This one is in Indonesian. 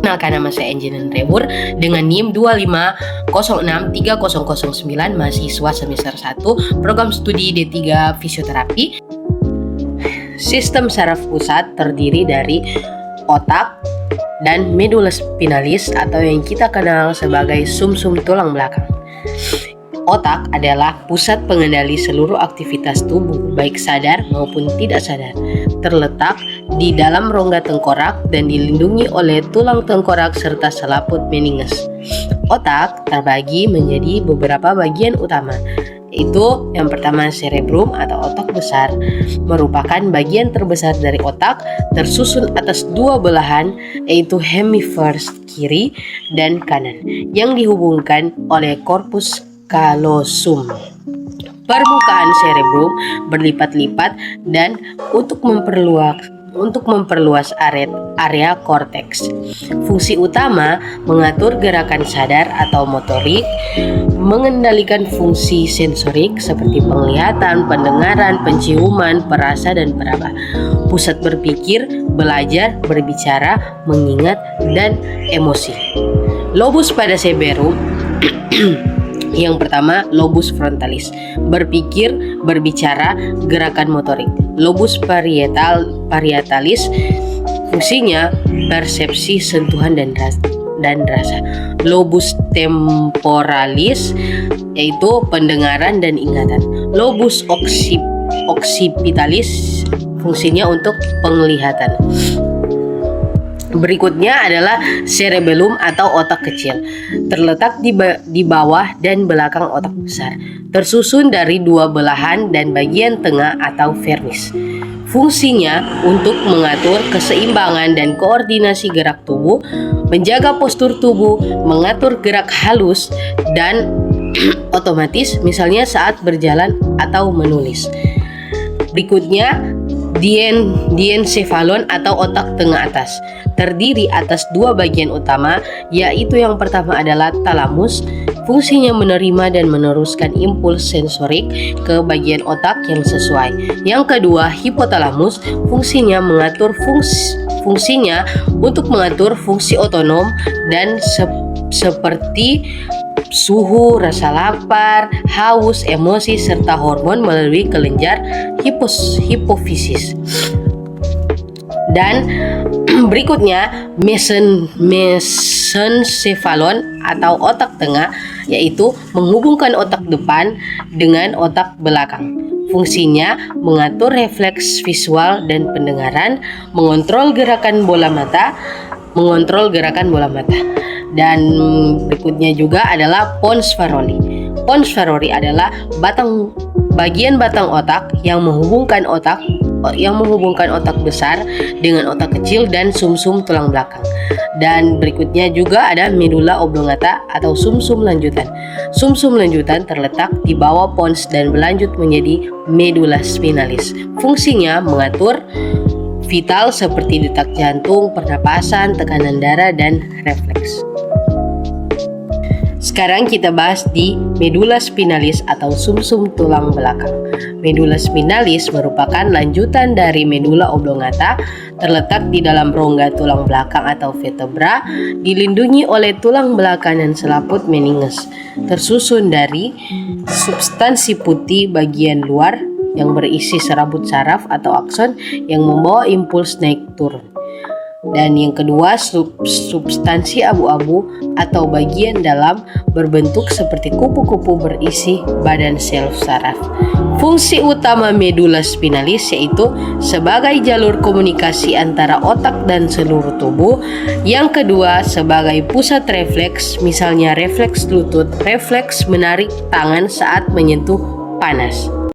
Perkenalkan, nama saya Engineer Rewur dengan NIM 2506309, mahasiswa semester 1 program studi D3 Fisioterapi. Sistem saraf pusat terdiri dari otak dan medula spinalis atau yang kita kenal sebagai sumsum tulang belakang. Otak adalah pusat pengendali seluruh aktivitas tubuh, baik sadar maupun tidak sadar. Terletak di dalam rongga tengkorak dan dilindungi oleh tulang tengkorak serta selaput meninges. Otak terbagi menjadi beberapa bagian utama, yaitu yang pertama cerebrum atau otak besar, merupakan bagian terbesar dari otak, tersusun atas dua belahan, yaitu hemisfer kiri dan kanan, yang dihubungkan oleh korpus callosum. Permukaan cerebrum berlipat-lipat dan untuk memperluas area korteks. Fungsi utama mengatur gerakan sadar atau motorik, mengendalikan fungsi sensorik seperti penglihatan, pendengaran, penciuman, perasa, dan peraba. Pusat berpikir, belajar, berbicara, mengingat, dan emosi. Lobus pada cerebrum. Yang pertama, lobus frontalis, berpikir, berbicara, gerakan motorik. Lobus parietalis, fungsinya persepsi, sentuhan, dan rasa. Lobus temporalis, yaitu pendengaran dan ingatan. Lobus occipitalis, fungsinya untuk penglihatan. Berikutnya adalah cerebellum atau otak kecil, terletak di bawah dan belakang otak besar, tersusun dari dua belahan dan bagian tengah atau vermis. Fungsinya untuk mengatur keseimbangan dan koordinasi gerak tubuh, menjaga postur tubuh, mengatur gerak halus dan otomatis, misalnya saat berjalan atau menulis. Berikutnya, diencephalon atau otak tengah atas, terdiri atas dua bagian utama, yaitu yang pertama adalah talamus, fungsinya menerima dan meneruskan impuls sensorik ke bagian otak yang sesuai. Yang kedua, hipotalamus, fungsinya untuk mengatur fungsi otonom dan seperti suhu, rasa lapar, haus, emosi, serta hormon melalui kelenjar hipofisis. Dan berikutnya, mesencephalon atau otak tengah, yaitu menghubungkan otak depan dengan otak belakang. Fungsinya mengatur refleks visual dan pendengaran, mengontrol gerakan bola mata. Dan berikutnya juga adalah pons faroli. Pons faroli adalah bagian batang otak yang menghubungkan otak besar dengan otak kecil dan sumsum tulang belakang. Dan berikutnya juga ada medula oblongata atau sumsum lanjutan. Sumsum lanjutan terletak di bawah pons dan berlanjut menjadi medula spinalis. Fungsinya mengatur vital seperti detak jantung, pernapasan, tekanan darah, dan refleks. Sekarang kita bahas di medula spinalis atau sumsum tulang belakang. Medula spinalis merupakan lanjutan dari medula oblongata, terletak di dalam rongga tulang belakang atau vertebra, dilindungi oleh tulang belakang dan selaput meninges, tersusun dari substansi putih bagian luar yang berisi serabut saraf atau akson yang membawa impuls naik turun. Dan yang kedua, substansi abu-abu atau bagian dalam berbentuk seperti kupu-kupu berisi badan sel saraf. Fungsi utama medula spinalis yaitu sebagai jalur komunikasi antara otak dan seluruh tubuh. Yang kedua, sebagai pusat refleks, misalnya refleks lutut, refleks menarik tangan saat menyentuh panas.